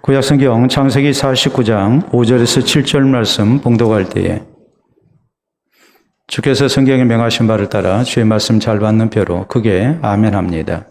구약성경 창세기 49장 5절에서 7절 말씀 봉독할 때에 주께서 성경에 명하신 바를 따라 주의 말씀 잘 받는 표로 크게 아멘합니다.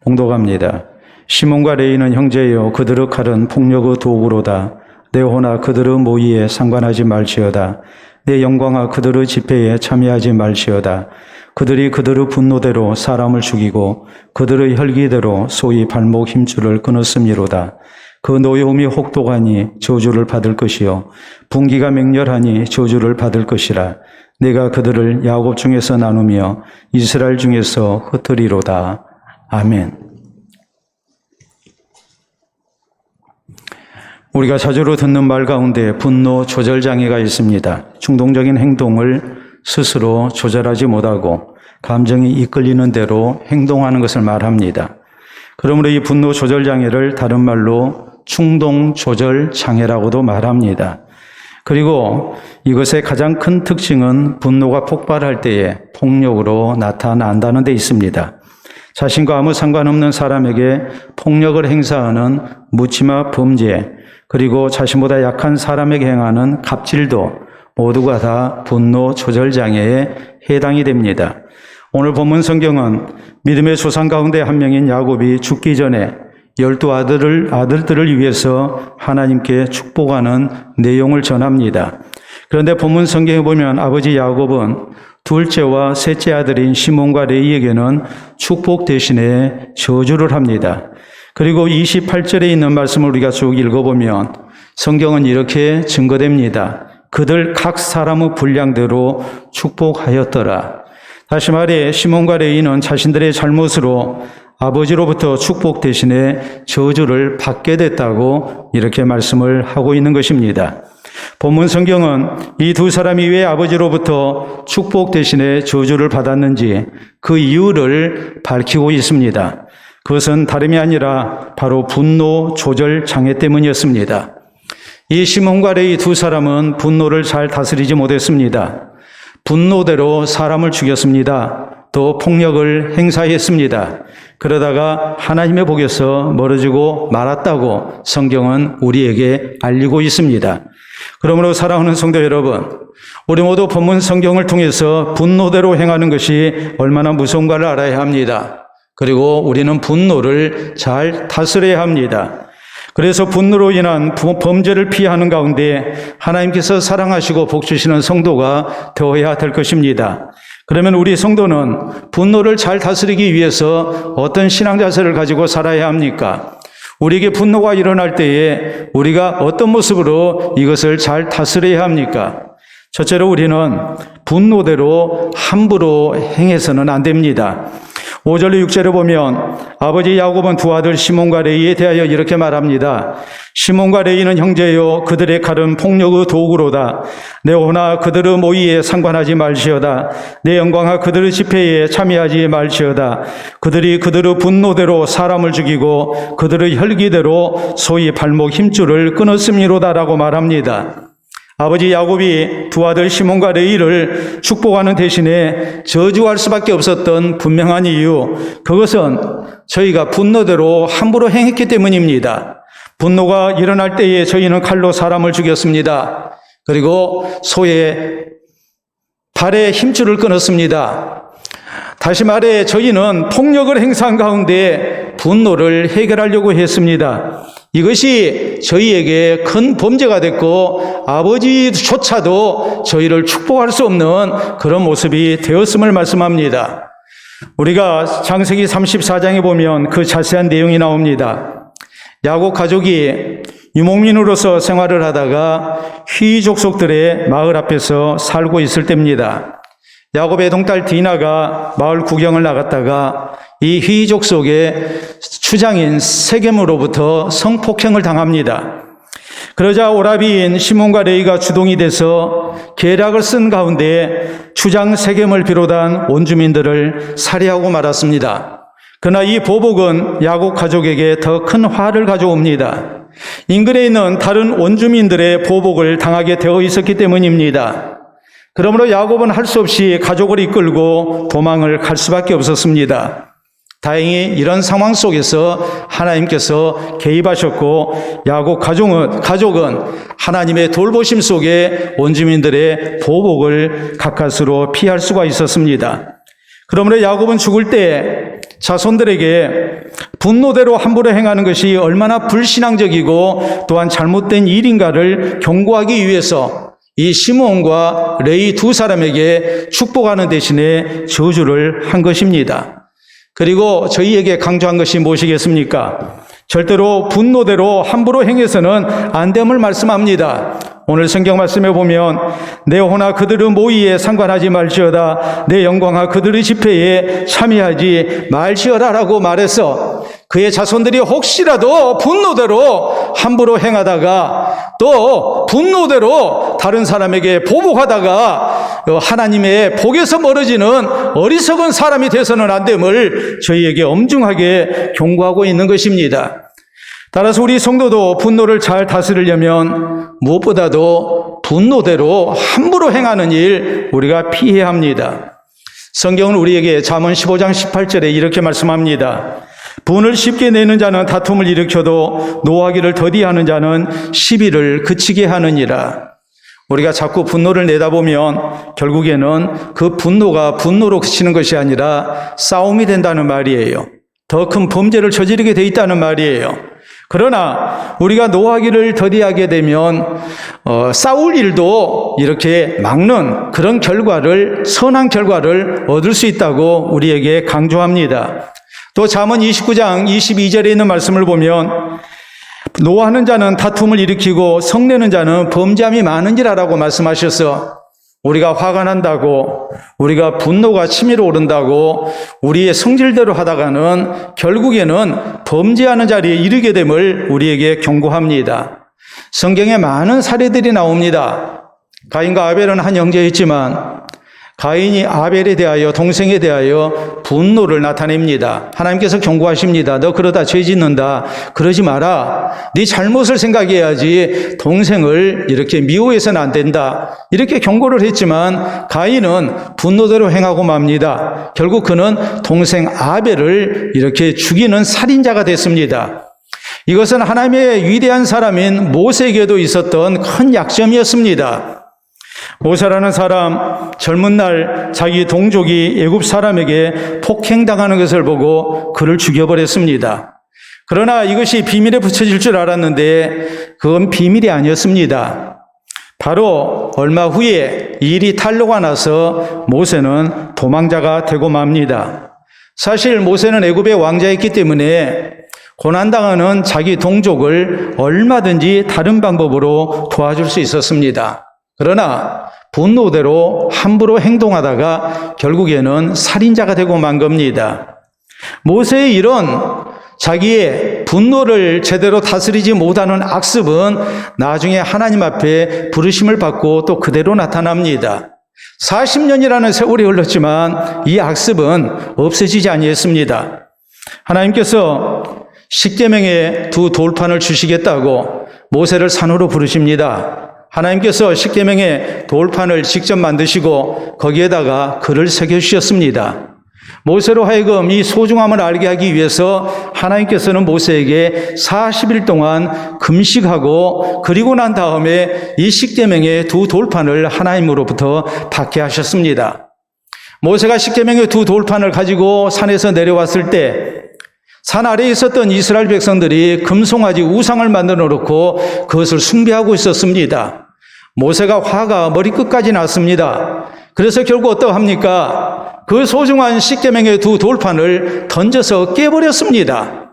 봉독합니다. 시몬과 레위는 형제여 그들의 칼은 폭력의 도구로다. 내 호나 그들의 모의에 상관하지 말지어다. 내 영광아 그들의 집회에 참여하지 말지어다. 그들이 그들의 분노대로 사람을 죽이고 그들의 혈기대로 소위 발목 힘줄을 끊었음이로다. 그 노여움이 혹독하니 저주를 받을 것이요 분기가 맹렬하니 저주를 받을 것이라. 내가 그들을 야곱 중에서 나누며 이스라엘 중에서 흩으리로다. 아멘. 우리가 자주로 듣는 말 가운데 분노 조절 장애가 있습니다. 충동적인 행동을 스스로 조절하지 못하고 감정이 이끌리는 대로 행동하는 것을 말합니다. 그러므로 이 분노 조절 장애를 다른 말로 충동 조절 장애라고도 말합니다. 그리고 이것의 가장 큰 특징은 분노가 폭발할 때에 폭력으로 나타난다는 데 있습니다. 자신과 아무 상관없는 사람에게 폭력을 행사하는 묻지마 범죄, 그리고 자신보다 약한 사람에게 행하는 갑질도 모두가 다 분노 조절 장애에 해당이 됩니다. 오늘 본문 성경은 믿음의 조상 가운데 한 명인 야곱이 죽기 전에 12 아들들을 위해서 하나님께 축복하는 내용을 전합니다. 그런데 본문 성경에 보면 아버지 야곱은 둘째와 셋째 아들인 시몬과 레위에게는 축복 대신에 저주를 합니다. 그리고 28절에 있는 말씀을 우리가 쭉 읽어보면 성경은 이렇게 증거됩니다. 그들 각 사람의 분량대로 축복하였더라. 다시 말해 시몬과 레위는 자신들의 잘못으로 아버지로부터 축복 대신에 저주를 받게 됐다고 이렇게 말씀을 하고 있는 것입니다. 본문 성경은 이 두 사람이 왜 아버지로부터 축복 대신에 저주를 받았는지 그 이유를 밝히고 있습니다. 그것은 다름이 아니라 바로 분노 조절 장애 때문이었습니다. 이 시몬과 레위 두 사람은 분노를 잘 다스리지 못했습니다. 분노대로 사람을 죽였습니다. 또 폭력을 행사했습니다. 그러다가 하나님의 복에서 멀어지고 말았다고 성경은 우리에게 알리고 있습니다. 그러므로 사랑하는 성도 여러분, 우리 모두 본문 성경을 통해서 분노대로 행하는 것이 얼마나 무서운가를 알아야 합니다. 그리고 우리는 분노를 잘 다스려야 합니다. 그래서 분노로 인한 범죄를 피하는 가운데 하나님께서 사랑하시고 복 주시는 성도가 되어야 될 것입니다. 그러면 우리 성도는 분노를 잘 다스리기 위해서 어떤 신앙 자세를 가지고 살아야 합니까? 우리에게 분노가 일어날 때에 우리가 어떤 모습으로 이것을 잘 다스려야 합니까? 첫째로 우리는 분노대로 함부로 행해서는 안 됩니다. 5절로 6절에 보면 아버지 야곱은 두 아들 시몬과 레위에 대하여 이렇게 말합니다. 시몬과 레위는 형제요 그들의 칼은 폭력의 도구로다. 내 호나 그들의 모의에 상관하지 말지어다. 내 영광아 그들의 집회에 참여하지 말지어다. 그들이 그들의 분노대로 사람을 죽이고 그들의 혈기대로 소위 발목 힘줄을 끊었음이로다라고 말합니다. 아버지 야곱이 두 아들 시몬과 레위를 축복하는 대신에 저주할 수밖에 없었던 분명한 이유, 그것은 저희가 분노대로 함부로 행했기 때문입니다. 분노가 일어날 때에 저희는 칼로 사람을 죽였습니다. 그리고 소의 발에 힘줄을 끊었습니다. 다시 말해 저희는 폭력을 행사한 가운데 분노를 해결하려고 했습니다. 이것이 저희에게 큰 범죄가 됐고 아버지조차도 저희를 축복할 수 없는 그런 모습이 되었음을 말씀합니다. 우리가 창세기 34장에 보면 그 자세한 내용이 나옵니다. 야곱 가족이 유목민으로서 생활을 하다가 휘 족속들의 마을 앞에서 살고 있을 때입니다. 야곱의 동딸 디나가 마을 구경을 나갔다가 이 휘 족속의 추장인 세겜으로부터 성폭행을 당합니다. 그러자 오라비인 시몬과 레위가 주동이 돼서 계략을 쓴 가운데 추장 세겜을 비롯한 원주민들을 살해하고 말았습니다. 그러나 이 보복은 야곱 가족에게 더 큰 화를 가져옵니다. 인근에 있는 다른 원주민들의 보복을 당하게 되어 있었기 때문입니다. 그러므로 야곱은 할 수 없이 가족을 이끌고 도망을 갈 수밖에 없었습니다. 다행히 이런 상황 속에서 하나님께서 개입하셨고 야곱 가족은 하나님의 돌보심 속에 원주민들의 보복을 가까스로 피할 수가 있었습니다. 그러므로 야곱은 죽을 때 자손들에게 분노대로 함부로 행하는 것이 얼마나 불신앙적이고 또한 잘못된 일인가를 경고하기 위해서 이 시므온과 레위 두 사람에게 축복하는 대신에 저주를 한 것입니다. 그리고 저희에게 강조한 것이 무엇이겠습니까? 절대로 분노대로 함부로 행해서는 안 됨을 말씀합니다. 오늘 성경 말씀에 보면 내 호나 그들의 모의에 상관하지 말지어다 내 영광아 그들의 집회에 참여하지 말지어다라고 말해서 그의 자손들이 혹시라도 분노대로 함부로 행하다가 또 분노대로 다른 사람에게 보복하다가 하나님의 복에서 멀어지는 어리석은 사람이 돼서는 안 됨을 저희에게 엄중하게 경고하고 있는 것입니다. 따라서 우리 성도도 분노를 잘 다스리려면 무엇보다도 분노대로 함부로 행하는 일 우리가 피해야 합니다. 성경은 우리에게 잠언 15장 18절에 이렇게 말씀합니다. 분을 쉽게 내는 자는 다툼을 일으켜도 노하기를 더디하는 자는 시비를 그치게 하느니라. 우리가 자꾸 분노를 내다 보면 결국에는 그 분노가 분노로 그치는 것이 아니라 싸움이 된다는 말이에요. 더 큰 범죄를 저지르게 돼 있다는 말이에요. 그러나 우리가 노하기를 더디하게 되면 싸울 일도 이렇게 막는 그런 결과를 선한 결과를 얻을 수 있다고 우리에게 강조합니다. 또 잠언 29장 22절에 있는 말씀을 보면 노하는 자는 다툼을 일으키고 성내는 자는 범죄함이 많은지라라고 말씀하셔서 우리가 화가 난다고 우리가 분노가 치밀어 오른다고 우리의 성질대로 하다가는 결국에는 범죄하는 자리에 이르게 됨을 우리에게 경고합니다. 성경에 많은 사례들이 나옵니다. 가인과 아벨은 한 형제였지만 가인이 아벨에 대하여 동생에 대하여 분노를 나타냅니다. 하나님께서 경고하십니다. 너 그러다 죄 짓는다. 그러지 마라. 네 잘못을 생각해야지 동생을 이렇게 미워해서는 안 된다. 이렇게 경고를 했지만 가인은 분노대로 행하고 맙니다. 결국 그는 동생 아벨을 이렇게 죽이는 살인자가 됐습니다. 이것은 하나님의 위대한 사람인 모세에게도 있었던 큰 약점이었습니다. 모세라는 사람 젊은 날 자기 동족이 애굽 사람에게 폭행당하는 것을 보고 그를 죽여버렸습니다. 그러나 이것이 비밀에 붙여질 줄 알았는데 그건 비밀이 아니었습니다. 바로 얼마 후에 일이 탄로가 나서 모세는 도망자가 되고 맙니다. 사실 모세는 애굽의 왕자였기 때문에 고난당하는 자기 동족을 얼마든지 다른 방법으로 도와줄 수 있었습니다. 그러나 분노대로 함부로 행동하다가 결국에는 살인자가 되고 만 겁니다. 모세의 이런 자기의 분노를 제대로 다스리지 못하는 악습은 나중에 하나님 앞에 부르심을 받고 또 그대로 나타납니다. 40년이라는 세월이 흘렀지만 이 악습은 없어지지 아니했습니다. 하나님께서 십계명의 두 돌판을 주시겠다고 모세를 산으로 부르십니다. 하나님께서 십계명의 돌판을 직접 만드시고 거기에다가 글을 새겨주셨습니다. 모세로 하여금 이 소중함을 알게 하기 위해서 하나님께서는 모세에게 40일 동안 금식하고 그리고 난 다음에 이 십계명의 두 돌판을 하나님으로부터 받게 하셨습니다. 모세가 십계명의 두 돌판을 가지고 산에서 내려왔을 때 산 아래에 있었던 이스라엘 백성들이 금송아지 우상을 만들어 놓고 그것을 숭배하고 있었습니다. 모세가 화가 머리끝까지 났습니다. 그래서 결국 어떠합니까? 그 소중한 십계명의 두 돌판을 던져서 깨버렸습니다.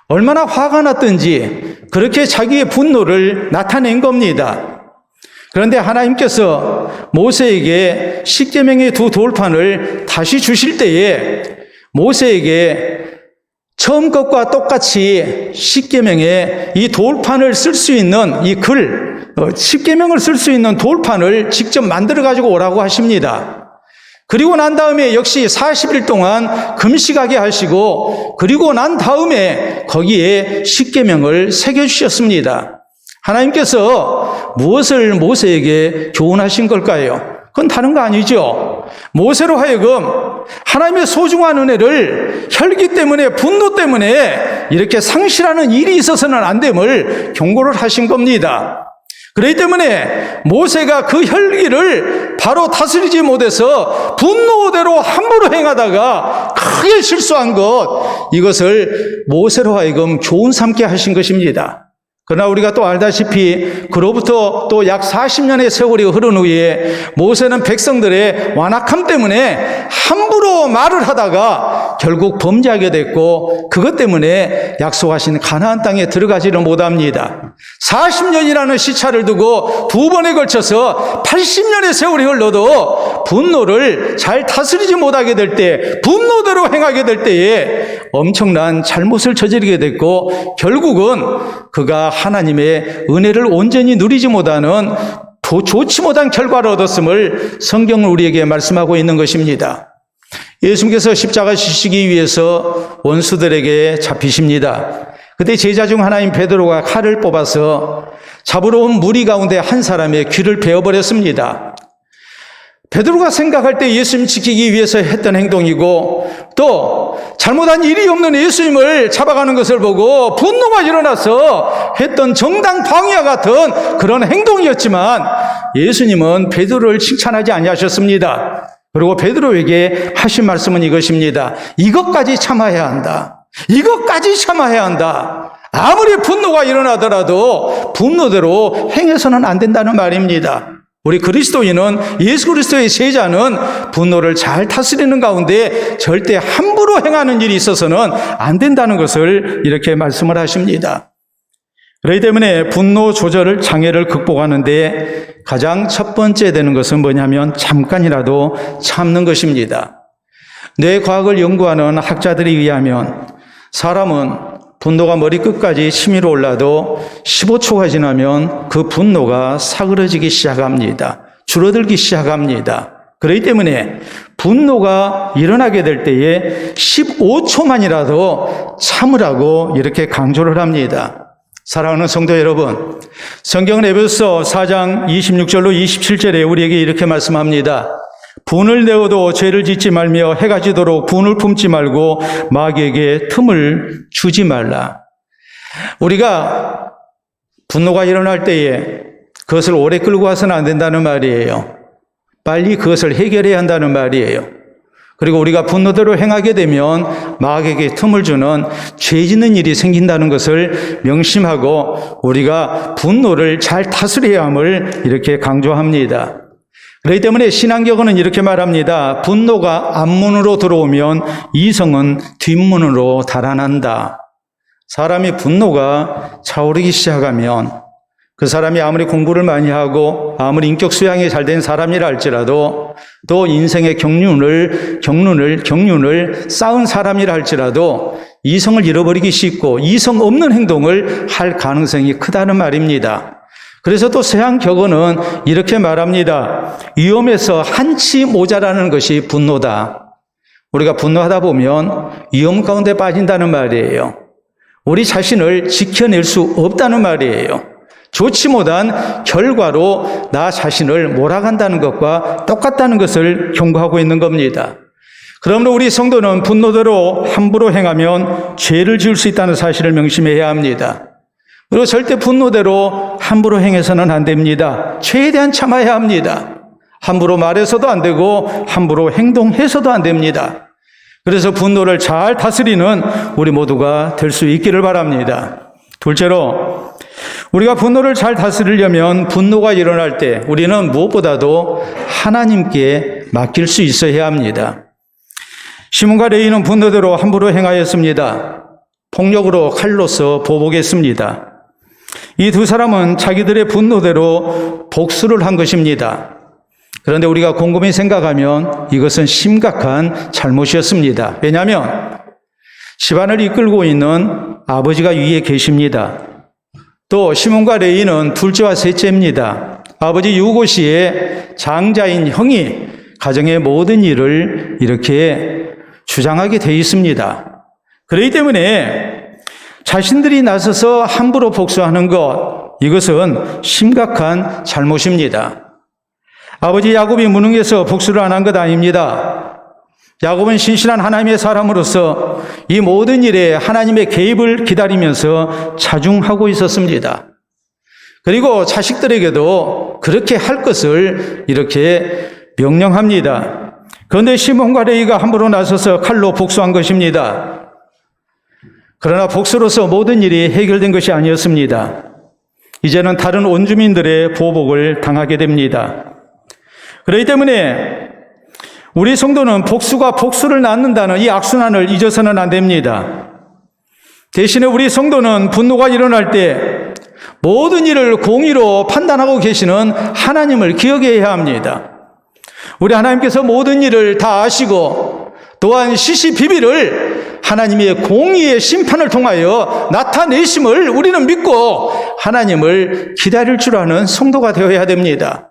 얼마나 화가 났든지 그렇게 자기의 분노를 나타낸 겁니다. 그런데 하나님께서 모세에게 십계명의 두 돌판을 다시 주실 때에 모세에게 처음 것과 똑같이 십계명의 이 돌판을 쓸 수 있는 이 글, 십계명을 쓸 수 있는 돌판을 직접 만들어 가지고 오라고 하십니다. 그리고 난 다음에 역시 40일 동안 금식하게 하시고 그리고 난 다음에 거기에 십계명을 새겨주셨습니다. 하나님께서 무엇을 모세에게 교훈하신 걸까요? 그건 다른 거 아니죠. 모세로 하여금 하나님의 소중한 은혜를 혈기 때문에, 분노 때문에 이렇게 상실하는 일이 있어서는 안 됨을 경고를 하신 겁니다. 그렇기 때문에 모세가 그 혈기를 바로 다스리지 못해서 분노대로 함부로 행하다가 크게 실수한 것, 이것을 모세로 하여금 교훈 삼게 하신 것입니다. 그러나 우리가 또 알다시피 그로부터 또 약 40년의 세월이 흐른 후에 모세는 백성들의 완악함 때문에 함부로 말을 하다가 결국 범죄하게 됐고, 그것 때문에 약속하신 가나안 땅에 들어가지를 못합니다. 40년이라는 시차를 두고 두 번에 걸쳐서 80년의 세월이 흘러도 분노를 잘 다스리지 못하게 될 때, 분노대로 행하게 될 때에 엄청난 잘못을 저지르게 됐고, 결국은 그가 하나님의 은혜를 온전히 누리지 못하는 좋지 못한 결과를 얻었음을 성경은 우리에게 말씀하고 있는 것입니다. 예수님께서 십자가 지시기 위해서 원수들에게 잡히십니다. 그때 제자 중 하나인 베드로가 칼을 뽑아서 잡으러 온 무리 가운데 한 사람의 귀를 베어버렸습니다. 베드로가 생각할 때 예수님 지키기 위해서 했던 행동이고, 또 잘못한 일이 없는 예수님을 잡아가는 것을 보고 분노가 일어나서 했던 정당 방위와 같은 그런 행동이었지만, 예수님은 베드로를 칭찬하지 아니하셨습니다. 그리고 베드로에게 하신 말씀은 이것입니다. 이것까지 참아야 한다. 이것까지 참아야 한다. 아무리 분노가 일어나더라도 분노대로 행해서는 안 된다는 말입니다. 우리 그리스도인은, 예수 그리스도의 제자는 분노를 잘 다스리는 가운데 절대 함부로 행하는 일이 있어서는 안 된다는 것을 이렇게 말씀을 하십니다. 그렇기 때문에 분노 조절 장애를 극복하는데 가장 첫 번째 되는 것은 뭐냐면 잠깐이라도 참는 것입니다. 뇌과학을 연구하는 학자들에 의하면 사람은 분노가 머리끝까지 치밀어 올라도 15초가 지나면 그 분노가 사그러지기 시작합니다. 줄어들기 시작합니다. 그렇기 때문에 분노가 일어나게 될 때에 15초만이라도 참으라고 이렇게 강조를 합니다. 사랑하는 성도 여러분, 성경은 에베소서 4장 26절로 27절에 우리에게 이렇게 말씀합니다. 분을 내어도 죄를 짓지 말며 해가 지도록 분을 품지 말고 마귀에게 틈을 주지 말라. 우리가 분노가 일어날 때에 그것을 오래 끌고 가서는 안 된다는 말이에요. 빨리 그것을 해결해야 한다는 말이에요. 그리고 우리가 분노대로 행하게 되면 마귀에게 틈을 주는 죄 짓는 일이 생긴다는 것을 명심하고 우리가 분노를 잘 다스려야 함을 이렇게 강조합니다. 그렇기 때문에 신앙경은 이렇게 말합니다. 분노가 앞문으로 들어오면 이성은 뒷문으로 달아난다. 사람이 분노가 차오르기 시작하면 그 사람이 아무리 공부를 많이 하고 아무리 인격 수양이 잘 된 사람이라 할지라도, 또 인생의 경륜을 쌓은 사람이라 할지라도 이성을 잃어버리기 쉽고 이성 없는 행동을 할 가능성이 크다는 말입니다. 그래서 또 서양 격언은 이렇게 말합니다. 위험에서 한치 모자라는 것이 분노다. 우리가 분노하다 보면 위험 가운데 빠진다는 말이에요. 우리 자신을 지켜낼 수 없다는 말이에요. 좋지 못한 결과로 나 자신을 몰아간다는 것과 똑같다는 것을 경고하고 있는 겁니다. 그러므로 우리 성도는 분노대로 함부로 행하면 죄를 지을 수 있다는 사실을 명심해야 합니다. 그리고 절대 분노대로 함부로 행해서는 안 됩니다. 최대한 참아야 합니다. 함부로 말해서도 안 되고 함부로 행동해서도 안 됩니다. 그래서 분노를 잘 다스리는 우리 모두가 될 수 있기를 바랍니다. 둘째로, 우리가 분노를 잘 다스리려면 분노가 일어날 때 우리는 무엇보다도 하나님께 맡길 수 있어야 합니다. 시몬과 레위는 분노대로 함부로 행하였습니다. 폭력으로 칼로서 보복했습니다. 이 두 사람은 자기들의 분노대로 복수를 한 것입니다. 그런데 우리가 곰곰이 생각하면 이것은 심각한 잘못이었습니다. 왜냐하면 집안을 이끌고 있는 아버지가 위에 계십니다. 또 시몬과 레위는 둘째와 셋째입니다. 아버지 유고시의 장자인 형이 가정의 모든 일을 이렇게 주장하게 되어 있습니다. 그렇기 때문에 자신들이 나서서 함부로 복수하는 것, 이것은 심각한 잘못입니다. 아버지 야곱이 무능해서 복수를 안 한 것 아닙니다. 야곱은 신실한 하나님의 사람으로서 이 모든 일에 하나님의 개입을 기다리면서 자중하고 있었습니다. 그리고 자식들에게도 그렇게 할 것을 이렇게 명령합니다. 그런데 시몬과 레위가 함부로 나서서 칼로 복수한 것입니다. 그러나 복수로서 모든 일이 해결된 것이 아니었습니다. 이제는 다른 원주민들의 보복을 당하게 됩니다. 그렇기 때문에 우리 성도는 복수가 복수를 낳는다는 이 악순환을 잊어서는 안 됩니다. 대신에 우리 성도는 분노가 일어날 때 모든 일을 공의로 판단하고 계시는 하나님을 기억해야 합니다. 우리 하나님께서 모든 일을 다 아시고 또한 시시비비를 하나님의 공의의 심판을 통하여 나타내심을 우리는 믿고 하나님을 기다릴 줄 아는 성도가 되어야 됩니다.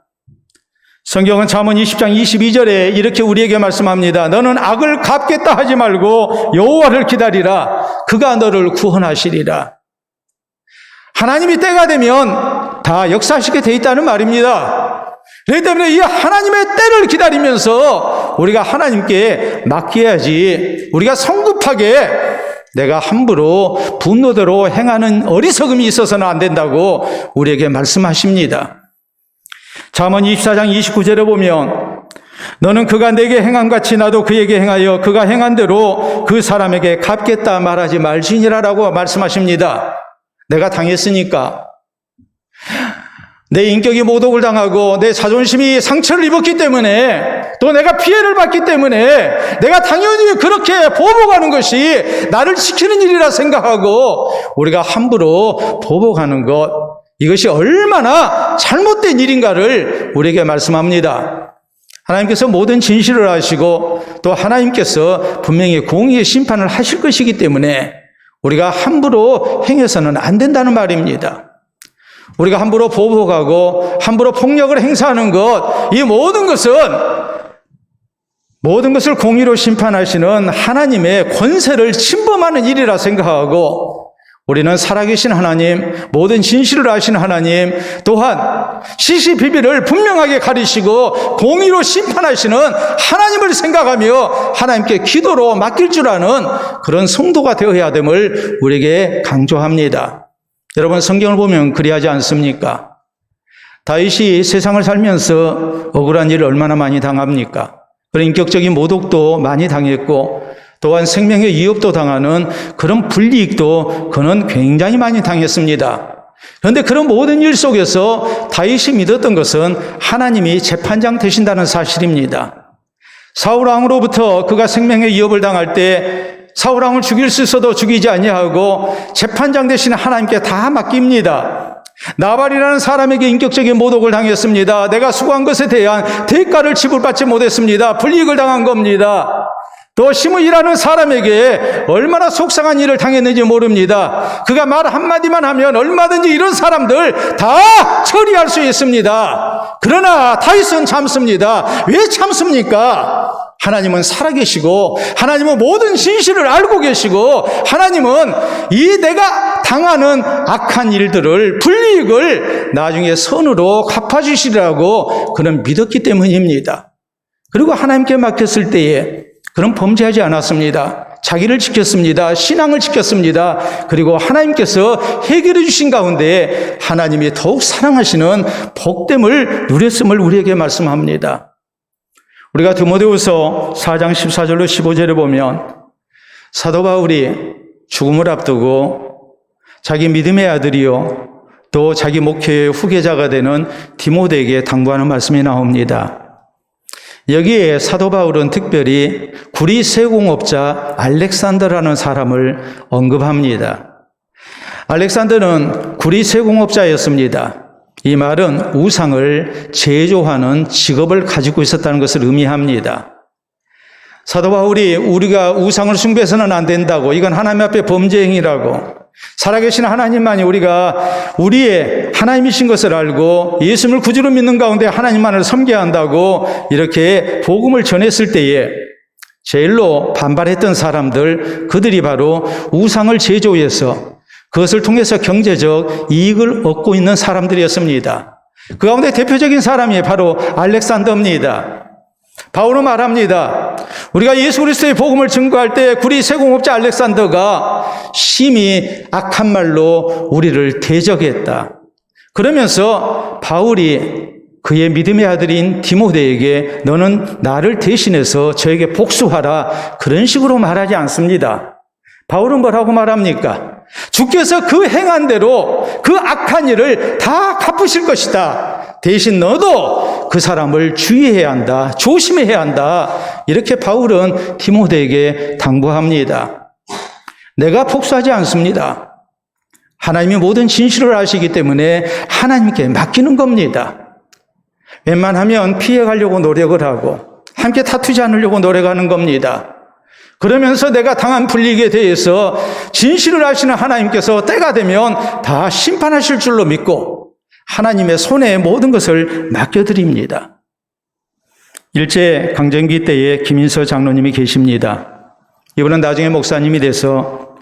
성경은 잠언 20장 22절에 이렇게 우리에게 말씀합니다. 너는 악을 갚겠다 하지 말고 여호와를 기다리라. 그가 너를 구원하시리라. 하나님이 때가 되면 다 역사하시게 돼 있다는 말입니다. 그렇기 때문에 이 하나님의 때를 기다리면서 우리가 하나님께 맡겨야지, 우리가 성급하게 내가 함부로 분노대로 행하는 어리석음이 있어서는 안 된다고 우리에게 말씀하십니다. 잠언 24장 29절에 보면 너는 그가 내게 행한 같이 나도 그에게 행하여 그가 행한 대로 그 사람에게 갚겠다 말하지 말지니라라고 말씀하십니다. 내가 당했으니까, 내 인격이 모독을 당하고 내 자존심이 상처를 입었기 때문에, 또 내가 피해를 받기 때문에 내가 당연히 그렇게 보복하는 것이 나를 지키는 일이라 생각하고 우리가 함부로 보복하는 것, 이것이 얼마나 잘못된 일인가를 우리에게 말씀합니다. 하나님께서 모든 진실을 아시고 또 하나님께서 분명히 공의의 심판을 하실 것이기 때문에 우리가 함부로 행해서는 안 된다는 말입니다. 우리가 함부로 보복하고 함부로 폭력을 행사하는 것, 이 모든 것을 공의로 심판하시는 하나님의 권세를 침범하는 일이라 생각하고, 우리는 살아계신 하나님, 모든 진실을 아시는 하나님, 또한 시시비비를 분명하게 가리시고 공의로 심판하시는 하나님을 생각하며 하나님께 기도로 맡길 줄 아는 그런 성도가 되어야 됨을 우리에게 강조합니다. 여러분, 성경을 보면 그리하지 않습니까? 다윗이 세상을 살면서 억울한 일을 얼마나 많이 당합니까? 그런 인격적인 모독도 많이 당했고, 또한 생명의 위협도 당하는 그런 불이익도 그는 굉장히 많이 당했습니다. 그런데 그런 모든 일 속에서 다윗이 믿었던 것은 하나님이 재판장 되신다는 사실입니다. 사울왕으로부터 그가 생명의 위협을 당할 때 사울왕을 죽일 수 있어도 죽이지 아니하고 재판장 되신 하나님께 다 맡깁니다. 나발이라는 사람에게 인격적인 모독을 당했습니다. 내가 수고한 것에 대한 대가를 지불받지 못했습니다. 불이익을 당한 겁니다. 또 시므이라는 사람에게 얼마나 속상한 일을 당했는지 모릅니다. 그가 말 한마디만 하면 얼마든지 이런 사람들 다 처리할 수 있습니다. 그러나 다윗은 참습니다. 왜 참습니까? 하나님은 살아계시고 하나님은 모든 진실을 알고 계시고 하나님은 이 내가 당하는 악한 일들을, 불이익을 나중에 선으로 갚아주시리라고 그는 믿었기 때문입니다. 그리고 하나님께 맡겼을 때에 그는 범죄하지 않았습니다. 자기를 지켰습니다. 신앙을 지켰습니다. 그리고 하나님께서 해결해 주신 가운데 하나님이 더욱 사랑하시는 복됨을 누렸음을 우리에게 말씀합니다. 우리가 디모데후서 4장 14절로 15절에 보면 사도 바울이 죽음을 앞두고 자기 믿음의 아들이요 또 자기 목회의 후계자가 되는 디모데에게 당부하는 말씀이 나옵니다. 여기에 사도 바울은 특별히 구리 세공업자 알렉산더라는 사람을 언급합니다. 알렉산더는 구리 세공업자였습니다. 이 말은 우상을 제조하는 직업을 가지고 있었다는 것을 의미합니다. 사도 바울이 우리가 우상을 숭배해서는 안 된다고, 이건 하나님 앞에 범죄 행위라고, 살아계신 하나님만이 우리가 우리의 하나님이신 것을 알고 예수님을 구주로 믿는 가운데 하나님만을 섬겨야 한다고 이렇게 복음을 전했을 때에 제일로 반발했던 사람들, 그들이 바로 우상을 제조해서 그것을 통해서 경제적 이익을 얻고 있는 사람들이었습니다. 그 가운데 대표적인 사람이 바로 알렉산더입니다. 바울은 말합니다. 우리가 예수 그리스도의 복음을 증거할 때 구리 세공업자 알렉산더가 심히 악한 말로 우리를 대적했다. 그러면서 바울이 그의 믿음의 아들인 디모데에게 너는 나를 대신해서 저에게 복수하라, 그런 식으로 말하지 않습니다. 바울은 뭐라고 말합니까? 주께서 그 행한 대로 그 악한 일을 다 갚으실 것이다. 대신 너도 그 사람을 주의해야 한다. 조심해야 한다. 이렇게 바울은 디모데에게 당부합니다. 내가 복수하지 않습니다. 하나님이 모든 진실을 아시기 때문에 하나님께 맡기는 겁니다. 웬만하면 피해가려고 노력을 하고 함께 다투지 않으려고 노력하는 겁니다. 그러면서 내가 당한 불이익에 대해서 진실을 아시는 하나님께서 때가 되면 다 심판하실 줄로 믿고 하나님의 손에 모든 것을 맡겨드립니다. 일제강점기 때에 김인서 장로님이 계십니다. 이분은 나중에 목사님이 돼서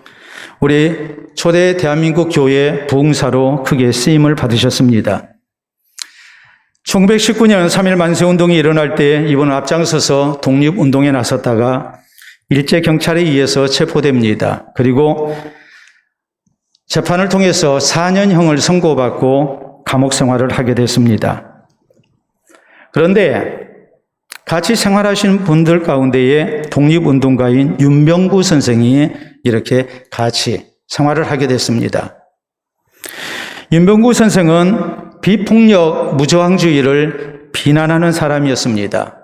우리 초대 대한민국 교회 부흥사로 크게 쓰임을 받으셨습니다. 1919년 3.1 만세운동이 일어날 때 이분은 앞장서서 독립운동에 나섰다가 일제경찰에 의해서 체포됩니다. 그리고 재판을 통해서 4년형을 선고받고 감옥 생활을 하게 됐습니다. 그런데 같이 생활하시는 분들 가운데에 독립운동가인 윤병구 선생이 이렇게 같이 생활을 하게 됐습니다. 윤병구 선생은 비폭력 무저항주의를 비난하는 사람이었습니다.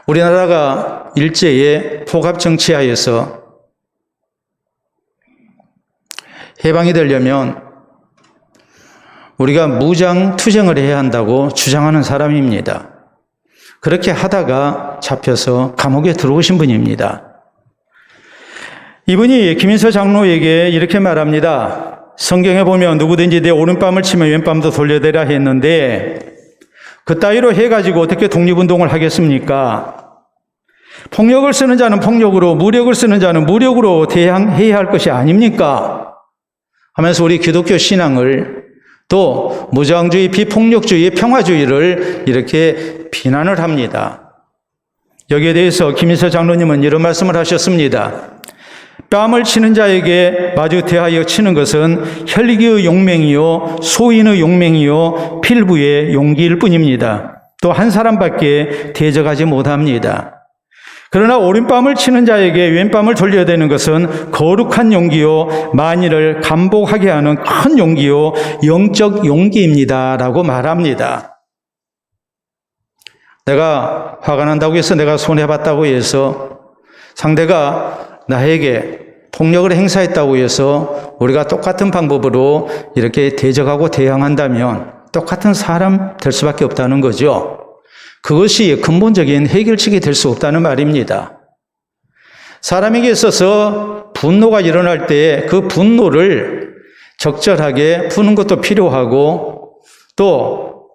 우리나라가 일제의 포갑정치하에서 해방이 되려면 우리가 무장투쟁을 해야 한다고 주장하는 사람입니다. 그렇게 하다가 잡혀서 감옥에 들어오신 분입니다. 이분이 김인서 장로에게 이렇게 말합니다. 성경에 보면 누구든지 내 오른뺨을 치면 왼뺨도 돌려대라 했는데 그따위로 해가지고 어떻게 독립운동을 하겠습니까? 폭력을 쓰는 자는 폭력으로, 무력을 쓰는 자는 무력으로 대항해야 할 것이 아닙니까? 하면서 우리 기독교 신앙을 또 무저항주의, 비폭력주의, 평화주의를 이렇게 비난을 합니다. 여기에 대해서 김인서 장로님은 이런 말씀을 하셨습니다. 뺨을 치는 자에게 마주 대하여 치는 것은 혈기의 용맹이요 소인의 용맹이요 필부의 용기일 뿐입니다. 또 한 사람밖에 대적하지 못합니다. 그러나 오른뺨을 치는 자에게 왼뺨을 돌려대는 것은 거룩한 용기요 만일을 감복하게 하는 큰 용기요 영적 용기입니다 라고 말합니다. 내가 화가 난다고 해서 내가 손해봤다고 해서 상대가 나에게 폭력을 행사했다고 해서 우리가 똑같은 방법으로 이렇게 대적하고 대항한다면 똑같은 사람 될 수밖에 없다는 거죠. 그것이 근본적인 해결책이 될 수 없다는 말입니다. 사람에게 있어서 분노가 일어날 때 그 분노를 적절하게 푸는 것도 필요하고 또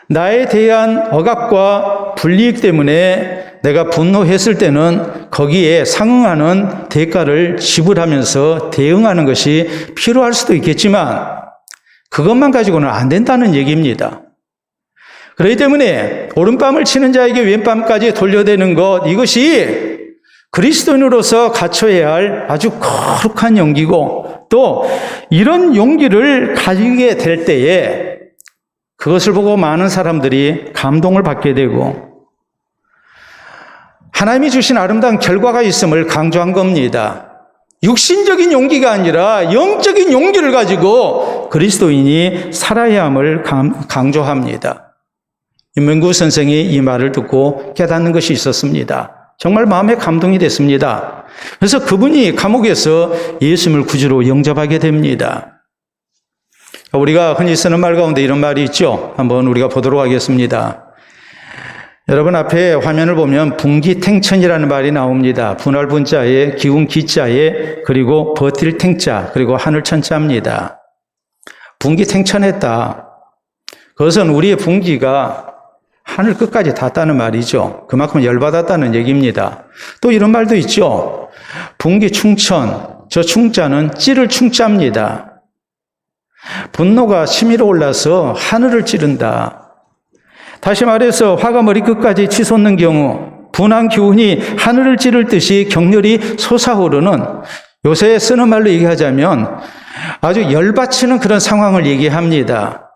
나에 대한 억압과 불이익 때문에 내가 분노했을 때는 거기에 상응하는 대가를 지불하면서 대응하는 것이 필요할 수도 있겠지만 그것만 가지고는 안 된다는 얘기입니다. 그렇기 때문에 오른뺨을 치는 자에게 왼뺨까지 돌려대는 것, 이것이 그리스도인으로서 갖춰야 할 아주 거룩한 용기고 또 이런 용기를 가지게 될 때에 그것을 보고 많은 사람들이 감동을 받게 되고 하나님이 주신 아름다운 결과가 있음을 강조한 겁니다. 육신적인 용기가 아니라 영적인 용기를 가지고 그리스도인이 살아야 함을 강조합니다. 윤명구 선생이 이 말을 듣고 깨닫는 것이 있었습니다. 정말 마음에 감동이 됐습니다. 그래서 그분이 감옥에서 예수님을 구주로 영접하게 됩니다. 우리가 흔히 쓰는 말 가운데 이런 말이 있죠. 한번 우리가 보도록 하겠습니다. 여러분 앞에 화면을 보면 분기탱천이라는 말이 나옵니다. 분할 분자에 기운 기자에 그리고 버틸 탱자 그리고 하늘 천자입니다. 분기탱천했다. 그것은 우리의 분기가 하늘 끝까지 닿았다는 말이죠. 그만큼 열받았다는 얘기입니다. 또 이런 말도 있죠. 분기충천, 저 충자는 찌를 충자입니다. 분노가 치밀어 올라서 하늘을 찌른다. 다시 말해서 화가 머리끝까지 치솟는 경우 분한 기운이 하늘을 찌를 듯이 격렬히 솟아오르는, 요새 쓰는 말로 얘기하자면 아주 열받치는 그런 상황을 얘기합니다.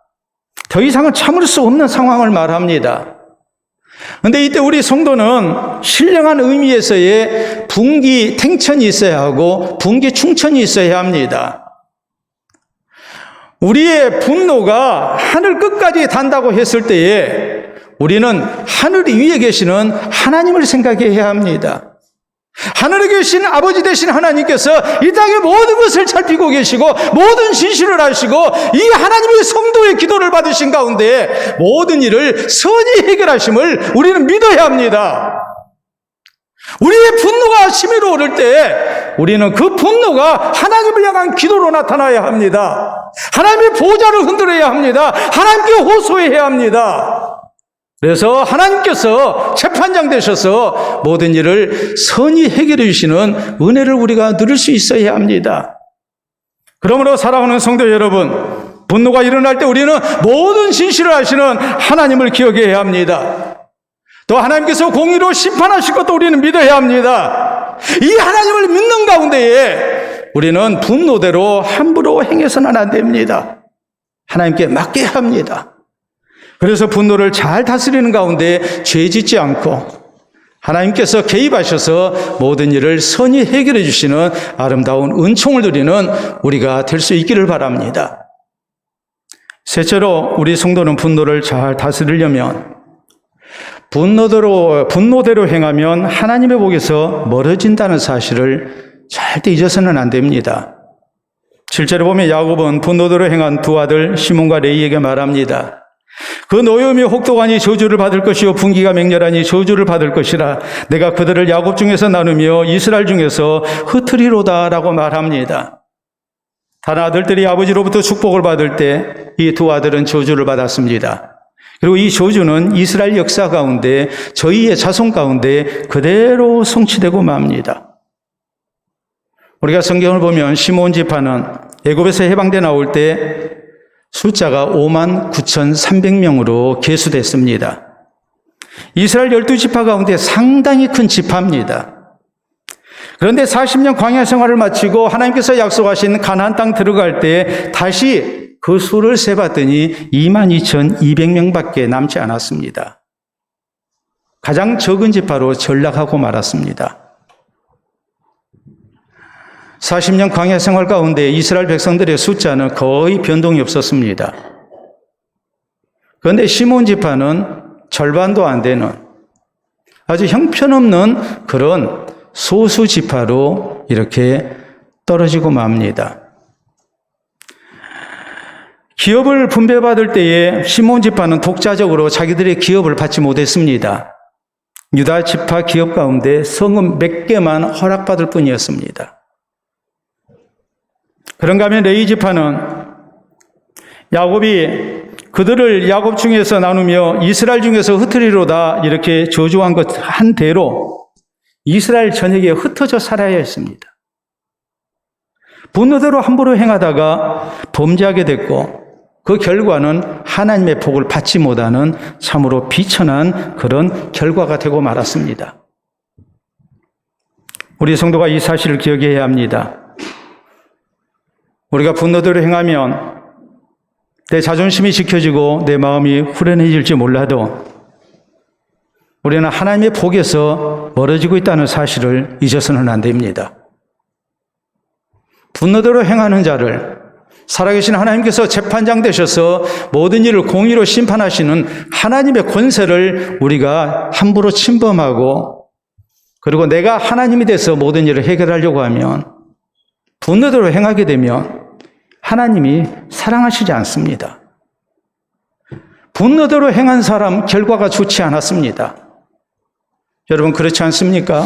더 이상은 참을 수 없는 상황을 말합니다. 그런데 이때 우리 성도는 신령한 의미에서의 분기 탱천이 있어야 하고 분기 충천이 있어야 합니다. 우리의 분노가 하늘 끝까지 단다고 했을 때에 우리는 하늘 위에 계시는 하나님을 생각해야 합니다. 하늘에 계신 아버지 되신 하나님께서 이 땅의 모든 것을 살피고 계시고 모든 진실을 아시고 이 하나님의 성도의 기도를 받으신 가운데 모든 일을 선히 해결하심을 우리는 믿어야 합니다. 우리의 분노가 심히로 오를 때 우리는 그 분노가 하나님을 향한 기도로 나타나야 합니다. 하나님의 보좌를 흔들어야 합니다. 하나님께 호소해야 합니다. 그래서 하나님께서 재판장 되셔서 모든 일을 선히 해결해 주시는 은혜를 우리가 누릴 수 있어야 합니다. 그러므로 사랑하는 성도 여러분, 분노가 일어날 때 우리는 모든 진실을 아시는 하나님을 기억해야 합니다. 또 하나님께서 공의로 심판하실 것도 우리는 믿어야 합니다. 이 하나님을 믿는 가운데에 우리는 분노대로 함부로 행해서는 안 됩니다. 하나님께 맡겨야 합니다. 그래서 분노를 잘 다스리는 가운데 죄 짓지 않고 하나님께서 개입하셔서 모든 일을 선히 해결해 주시는 아름다운 은총을 누리는 우리가 될 수 있기를 바랍니다. 셋째로 우리 성도는 분노를 잘 다스리려면 분노대로 행하면 하나님의 복에서 멀어진다는 사실을 절대 잊어서는 안 됩니다. 실제로 보면 야곱은 분노대로 행한 두 아들 시몬과 레이에게 말합니다. 그 노여움이 혹독하니 저주를 받을 것이요 분기가 맹렬하니 저주를 받을 것이라 내가 그들을 야곱 중에서 나누며 이스라엘 중에서 흩으리로다 라고 말합니다. 다른 아들들이 아버지로부터 축복을 받을 때 이 두 아들은 저주를 받았습니다. 그리고 이 저주는 이스라엘 역사 가운데 저희의 자손 가운데 그대로 성취되고 맙니다. 우리가 성경을 보면 시몬 지파는 애굽에서 해방돼 나올 때 숫자가 59,300명으로 계수됐습니다. 이스라엘 12지파 가운데 상당히 큰 지파입니다. 그런데 40년 광야 생활을 마치고 하나님께서 약속하신 가나안 땅 들어갈 때 다시 그 수를 세봤더니 22,200명밖에 남지 않았습니다. 가장 적은 지파로 전락하고 말았습니다. 40년 광야 생활 가운데 이스라엘 백성들의 숫자는 거의 변동이 없었습니다. 그런데 시몬 지파는 절반도 안 되는 아주 형편없는 그런 소수 지파로 이렇게 떨어지고 맙니다. 기업을 분배받을 때에 시몬 지파는 독자적으로 자기들의 기업을 받지 못했습니다. 유다 지파 기업 가운데 성읍 몇 개만 허락받을 뿐이었습니다. 그런가 하면 레위 지파는 야곱이 그들을 야곱 중에서 나누며 이스라엘 중에서 흩으리로다 이렇게 저주한 것 한 대로 이스라엘 전역에 흩어져 살아야 했습니다. 분노대로 함부로 행하다가 범죄하게 됐고 그 결과는 하나님의 복을 받지 못하는 참으로 비천한 그런 결과가 되고 말았습니다. 우리 성도가 이 사실을 기억해야 합니다. 우리가 분노대로 행하면 내 자존심이 지켜지고 내 마음이 후련해질지 몰라도 우리는 하나님의 복에서 멀어지고 있다는 사실을 잊어서는 안 됩니다. 분노대로 행하는 자를 살아계신 하나님께서 재판장 되셔서 모든 일을 공의로 심판하시는 하나님의 권세를 우리가 함부로 침범하고 그리고 내가 하나님이 돼서 모든 일을 해결하려고 하면 분노대로 행하게 되면 하나님이 사랑하시지 않습니다. 분노대로 행한 사람 결과가 좋지 않았습니다. 여러분 그렇지 않습니까?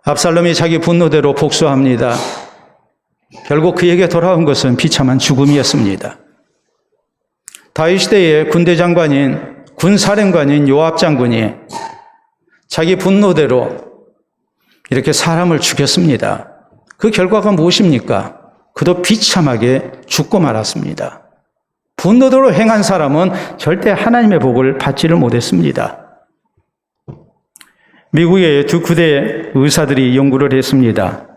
압살롬이 자기 분노대로 복수합니다. 결국 그에게 돌아온 것은 비참한 죽음이었습니다. 다윗 시대의 군대 장관인 군사령관인 요압 장군이 자기 분노대로 이렇게 사람을 죽였습니다. 그 결과가 무엇입니까? 그도 비참하게 죽고 말았습니다. 분노대로 행한 사람은 절대 하나님의 복을 받지를 못했습니다. 미국의 두 구대 의사들이 연구를 했습니다.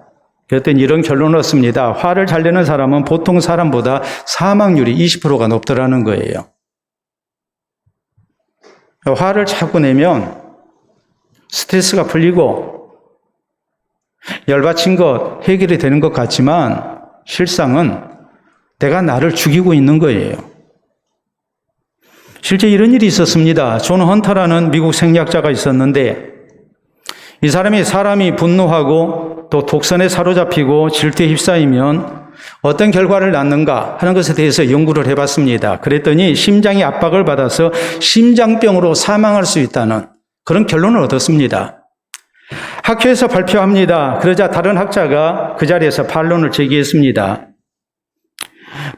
그랬더니 이런 결론을 얻습니다. 화를 잘 내는 사람은 보통 사람보다 사망률이 20%가 높더라는 거예요. 화를 자꾸 내면 스트레스가 풀리고 열받친 것 해결이 되는 것 같지만 실상은 내가 나를 죽이고 있는 거예요. 실제 이런 일이 있었습니다. 존 헌터라는 미국 생리학자가 있었는데 이 사람이 분노하고 또 독선에 사로잡히고 질투에 휩싸이면 어떤 결과를 낳는가 하는 것에 대해서 연구를 해봤습니다. 그랬더니 심장이 압박을 받아서 심장병으로 사망할 수 있다는 그런 결론을 얻었습니다. 학회에서 발표합니다. 그러자 다른 학자가 그 자리에서 반론을 제기했습니다.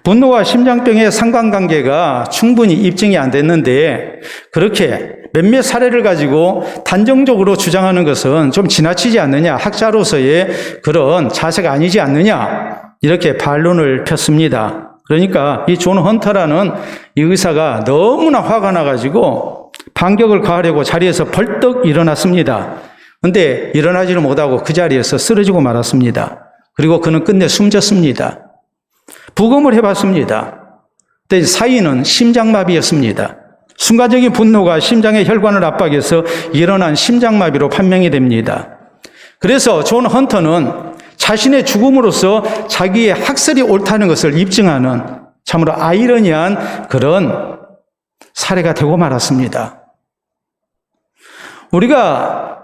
분노와 심장병의 상관관계가 충분히 입증이 안 됐는데 그렇게 몇몇 사례를 가지고 단정적으로 주장하는 것은 좀 지나치지 않느냐, 학자로서의 그런 자세가 아니지 않느냐, 이렇게 반론을 폈습니다. 그러니까 이 존 헌터라는 이 의사가 너무나 화가 나가지고 반격을 가하려고 자리에서 벌떡 일어났습니다. 그런데 일어나지를 못하고 그 자리에서 쓰러지고 말았습니다. 그리고 그는 끝내 숨졌습니다. 부검을 해봤습니다. 그때 사인은 심장마비였습니다. 순간적인 분노가 심장의 혈관을 압박해서 일어난 심장마비로 판명이 됩니다. 그래서 존 헌터는 자신의 죽음으로써 자기의 학설이 옳다는 것을 입증하는 참으로 아이러니한 그런 사례가 되고 말았습니다. 우리가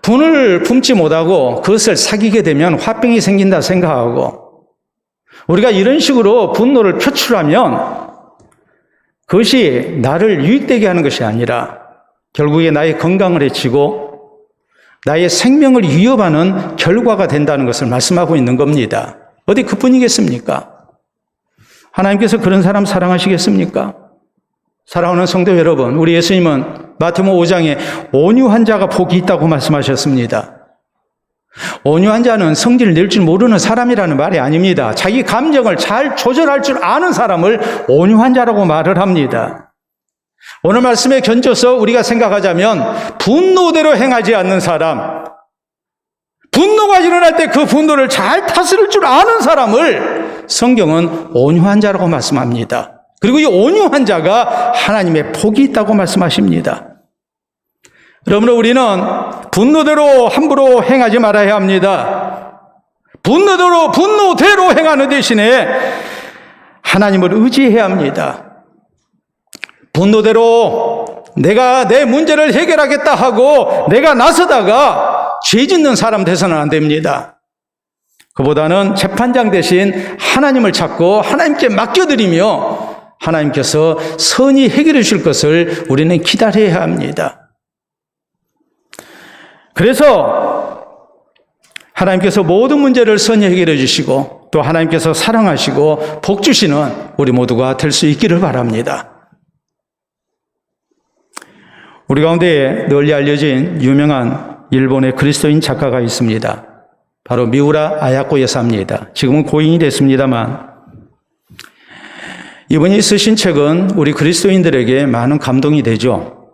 분을 품지 못하고 그것을 사귀게 되면 화병이 생긴다 생각하고 우리가 이런 식으로 분노를 표출하면 그것이 나를 유익되게 하는 것이 아니라 결국에 나의 건강을 해치고 나의 생명을 위협하는 결과가 된다는 것을 말씀하고 있는 겁니다. 어디 그뿐이겠습니까? 하나님께서 그런 사람 사랑하시겠습니까? 사랑하는 성도 여러분, 우리 예수님은 마태복음 5장에 온유한 자가 복이 있다고 말씀하셨습니다. 온유한 자는 성질을 낼 줄 모르는 사람이라는 말이 아닙니다. 자기 감정을 잘 조절할 줄 아는 사람을 온유한 자라고 말을 합니다. 오늘 말씀에 견줘서 우리가 생각하자면 분노대로 행하지 않는 사람, 분노가 일어날 때 그 분노를 잘 다스릴 줄 아는 사람을 성경은 온유한 자라고 말씀합니다. 그리고 이 온유한 자가 하나님의 복이 있다고 말씀하십니다. 그러므로 우리는 분노대로 함부로 행하지 말아야 합니다. 분노대로 행하는 대신에 하나님을 의지해야 합니다. 분노대로 내가 내 문제를 해결하겠다 하고 내가 나서다가 죄 짓는 사람 돼서는 안 됩니다. 그보다는 재판장 대신 하나님을 찾고 하나님께 맡겨드리며 하나님께서 선히 해결해 주실 것을 우리는 기다려야 합니다. 그래서 하나님께서 모든 문제를 선히 해결해 주시고 또 하나님께서 사랑하시고 복 주시는 우리 모두가 될 수 있기를 바랍니다. 우리 가운데 널리 알려진 유명한 일본의 그리스도인 작가가 있습니다. 바로 미우라 아야코 여사입니다. 지금은 고인이 됐습니다만 이분이 쓰신 책은 우리 그리스도인들에게 많은 감동이 되죠.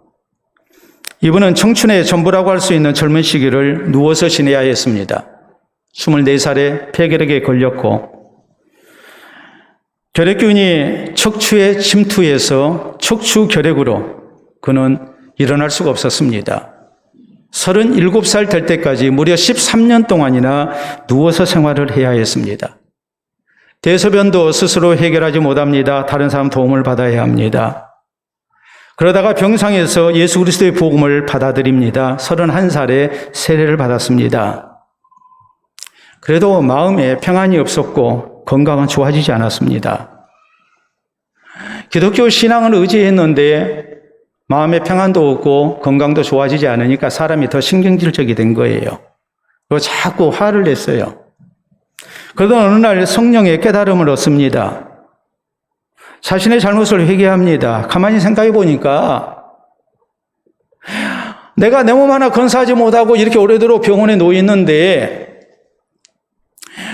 이분은 청춘의 전부라고 할 수 있는 젊은 시기를 누워서 지내야 했습니다. 24살에 폐결핵에 걸렸고 결핵균이 척추에 침투해서 척추결핵으로 그는 일어날 수가 없었습니다. 37살 될 때까지 무려 13년 동안이나 누워서 생활을 해야 했습니다. 대소변도 스스로 해결하지 못합니다. 다른 사람 도움을 받아야 합니다. 그러다가 병상에서 예수 그리스도의 복음을 받아들입니다. 31살에 세례를 받았습니다. 그래도 마음에 평안이 없었고 건강은 좋아지지 않았습니다. 기독교 신앙을 의지했는데 마음에 평안도 없고 건강도 좋아지지 않으니까 사람이 더 신경질적이 된 거예요. 그리고 자꾸 화를 냈어요. 그러다 어느 날 성령의 깨달음을 얻습니다. 자신의 잘못을 회개합니다. 가만히 생각해 보니까 내가 내 몸 하나 건사하지 못하고 이렇게 오래도록 병원에 놓여 있는데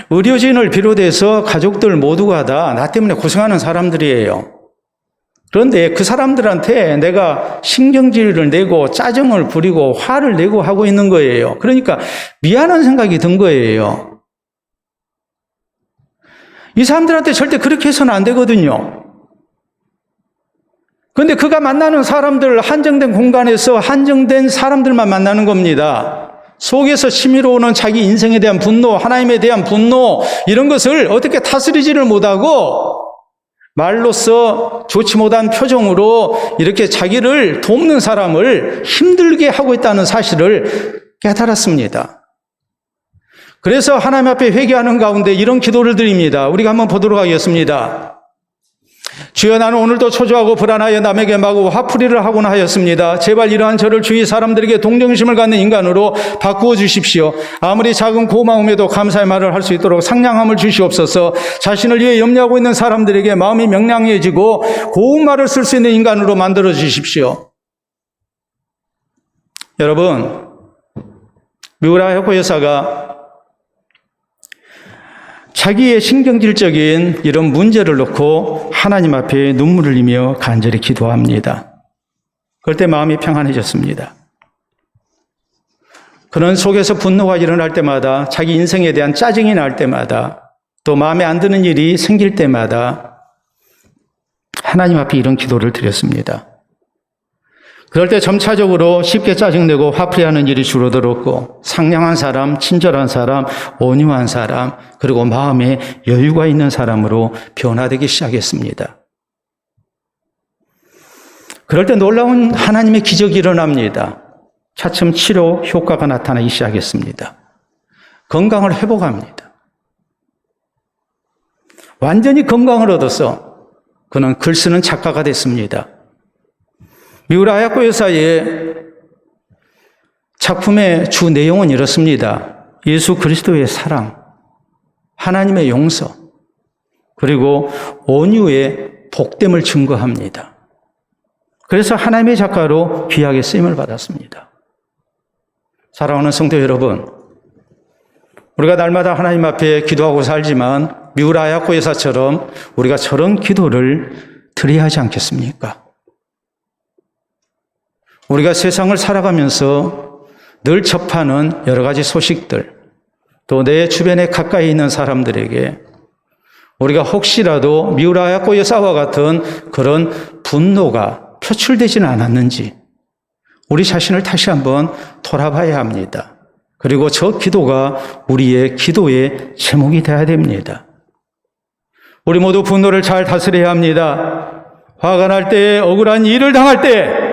의료진을 비롯해서 가족들 모두가 다 나 때문에 고생하는 사람들이에요. 그런데 그 사람들한테 내가 신경질을 내고 짜증을 부리고 화를 내고 하고 있는 거예요. 그러니까 미안한 생각이 든 거예요. 이 사람들한테 절대 그렇게 해서는 안 되거든요. 그런데 그가 만나는 사람들, 한정된 공간에서 한정된 사람들만 만나는 겁니다. 속에서 치밀어 오는 자기 인생에 대한 분노, 하나님에 대한 분노, 이런 것을 어떻게 다스리지를 못하고 말로써 좋지 못한 표정으로 이렇게 자기를 돕는 사람을 힘들게 하고 있다는 사실을 깨달았습니다. 그래서 하나님 앞에 회개하는 가운데 이런 기도를 드립니다. 우리가 한번 보도록 하겠습니다. 주여, 나는 오늘도 초조하고 불안하여 남에게 마구 화풀이를 하곤 하였습니다. 제발 이러한 저를 주위 사람들에게 동정심을 갖는 인간으로 바꾸어 주십시오. 아무리 작은 고마움에도 감사의 말을 할 수 있도록 상냥함을 주시옵소서. 자신을 위해 염려하고 있는 사람들에게 마음이 명랑해지고 고운 말을 쓸 수 있는 인간으로 만들어 주십시오. 여러분, 미우라 야코 여사가 자기의 신경질적인 이런 문제를 놓고 하나님 앞에 눈물을 흘리며 간절히 기도합니다. 그럴 때 마음이 평안해졌습니다. 그런 속에서 분노가 일어날 때마다, 자기 인생에 대한 짜증이 날 때마다, 또 마음에 안 드는 일이 생길 때마다 하나님 앞에 이런 기도를 드렸습니다. 그럴 때 점차적으로 쉽게 짜증내고 화풀이하는 일이 줄어들었고, 상냥한 사람, 친절한 사람, 온유한 사람, 그리고 마음에 여유가 있는 사람으로 변화되기 시작했습니다. 그럴 때 놀라운 하나님의 기적이 일어납니다. 차츰 치료 효과가 나타나기 시작했습니다. 건강을 회복합니다. 완전히 건강을 얻어서 그는 글 쓰는 작가가 됐습니다. 미우라 야코 여사의 작품의 주 내용은 이렇습니다. 예수 그리스도의 사랑, 하나님의 용서, 그리고 온유의 복됨을 증거합니다. 그래서 하나님의 작가로 귀하게 쓰임을 받았습니다. 사랑하는 성도 여러분, 우리가 날마다 하나님 앞에 기도하고 살지만 미우라 야코 여사처럼 우리가 저런 기도를 드려야 하지 않겠습니까? 우리가 세상을 살아가면서 늘 접하는 여러 가지 소식들, 또 내 주변에 가까이 있는 사람들에게 우리가 혹시라도 미우라 야코 여사와 같은 그런 분노가 표출되지는 않았는지 우리 자신을 다시 한번 돌아봐야 합니다. 그리고 저 기도가 우리의 기도의 제목이 되어야 됩니다. 우리 모두 분노를 잘 다스려야 합니다. 화가 날 때, 억울한 일을 당할 때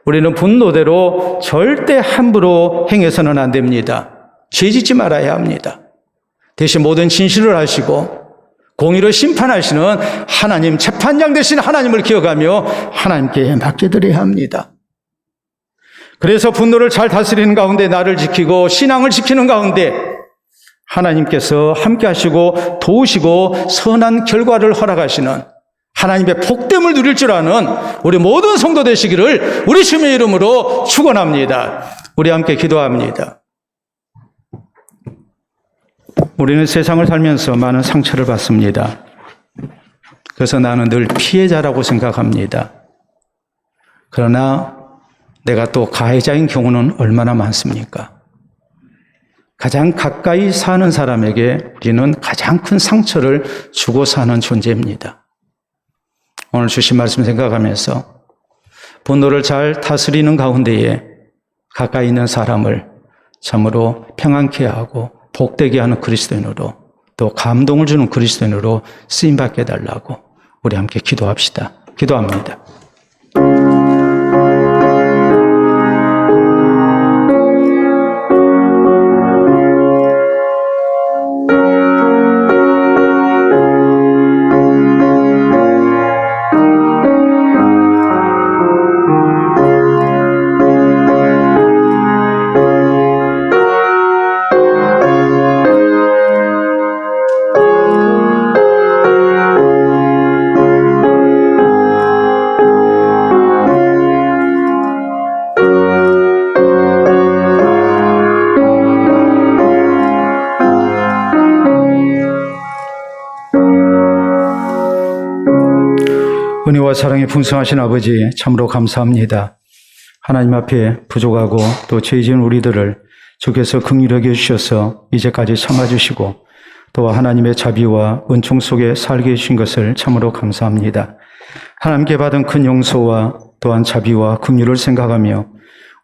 우리는 분노대로 절대 함부로 행해서는 안 됩니다. 죄짓지 말아야 합니다. 대신 모든 진실을 아시고 공의로 심판하시는 하나님, 재판장 되신 하나님을 기억하며 하나님께 맡겨드려야 합니다. 그래서 분노를 잘 다스리는 가운데 나를 지키고 신앙을 지키는 가운데 하나님께서 함께 하시고 도우시고 선한 결과를 허락하시는 하나님의 복됨을 누릴 줄 아는 우리 모든 성도 되시기를 우리 주님의 이름으로 축원합니다. 우리 함께 기도합니다. 우리는 세상을 살면서 많은 상처를 받습니다. 그래서 나는 늘 피해자라고 생각합니다. 그러나 내가 또 가해자인 경우는 얼마나 많습니까? 가장 가까이 사는 사람에게 우리는 가장 큰 상처를 주고 사는 존재입니다. 오늘 주신 말씀 생각하면서 분노를 잘 다스리는 가운데에 가까이 있는 사람을 참으로 평안케 하고 복되게 하는 그리스도인으로, 또 감동을 주는 그리스도인으로 쓰임받게 해달라고 우리 함께 기도합시다. 기도합니다. 은혜와 사랑이 풍성하신 아버지 참으로 감사합니다. 하나님 앞에 부족하고 또 죄 지은 우리들을 주께서 긍휼하게 해주셔서 이제까지 참아주시고 또 하나님의 자비와 은총 속에 살게 해주신 것을 참으로 감사합니다. 하나님께 받은 큰 용서와 또한 자비와 긍휼을 생각하며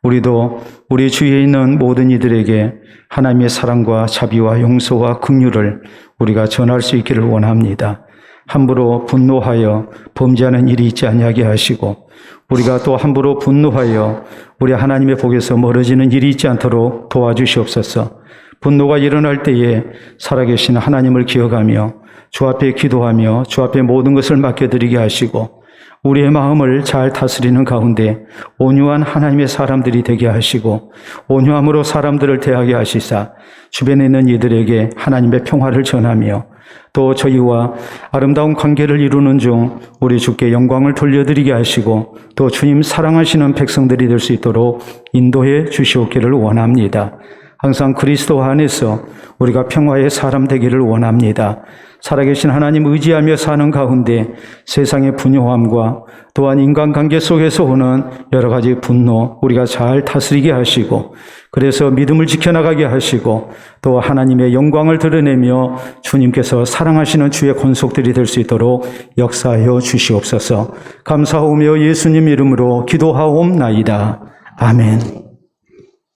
우리도 우리 주위에 있는 모든 이들에게 하나님의 사랑과 자비와 용서와 긍휼을 우리가 전할 수 있기를 원합니다. 함부로 분노하여 범죄하는 일이 있지 아니하게 하시고 우리가 또 함부로 분노하여 우리 하나님의 복에서 멀어지는 일이 있지 않도록 도와주시옵소서. 분노가 일어날 때에 살아계신 하나님을 기억하며 주 앞에 기도하며 주 앞에 모든 것을 맡겨드리게 하시고 우리의 마음을 잘 다스리는 가운데 온유한 하나님의 사람들이 되게 하시고 온유함으로 사람들을 대하게 하시사 주변에 있는 이들에게 하나님의 평화를 전하며 또 저희와 아름다운 관계를 이루는 중 우리 주께 영광을 돌려드리게 하시고 또 주님 사랑하시는 백성들이 될 수 있도록 인도해 주시옵기를 원합니다. 항상 그리스도 안에서 우리가 평화의 사람 되기를 원합니다. 살아계신 하나님 의지하며 사는 가운데 세상의 분요함과 또한 인간관계 속에서 오는 여러 가지 분노 우리가 잘 다스리게 하시고 그래서 믿음을 지켜나가게 하시고 또 하나님의 영광을 드러내며 주님께서 사랑하시는 주의 권속들이 될 수 있도록 역사하여 주시옵소서. 감사하오며 예수님 이름으로 기도하옵나이다. 아멘.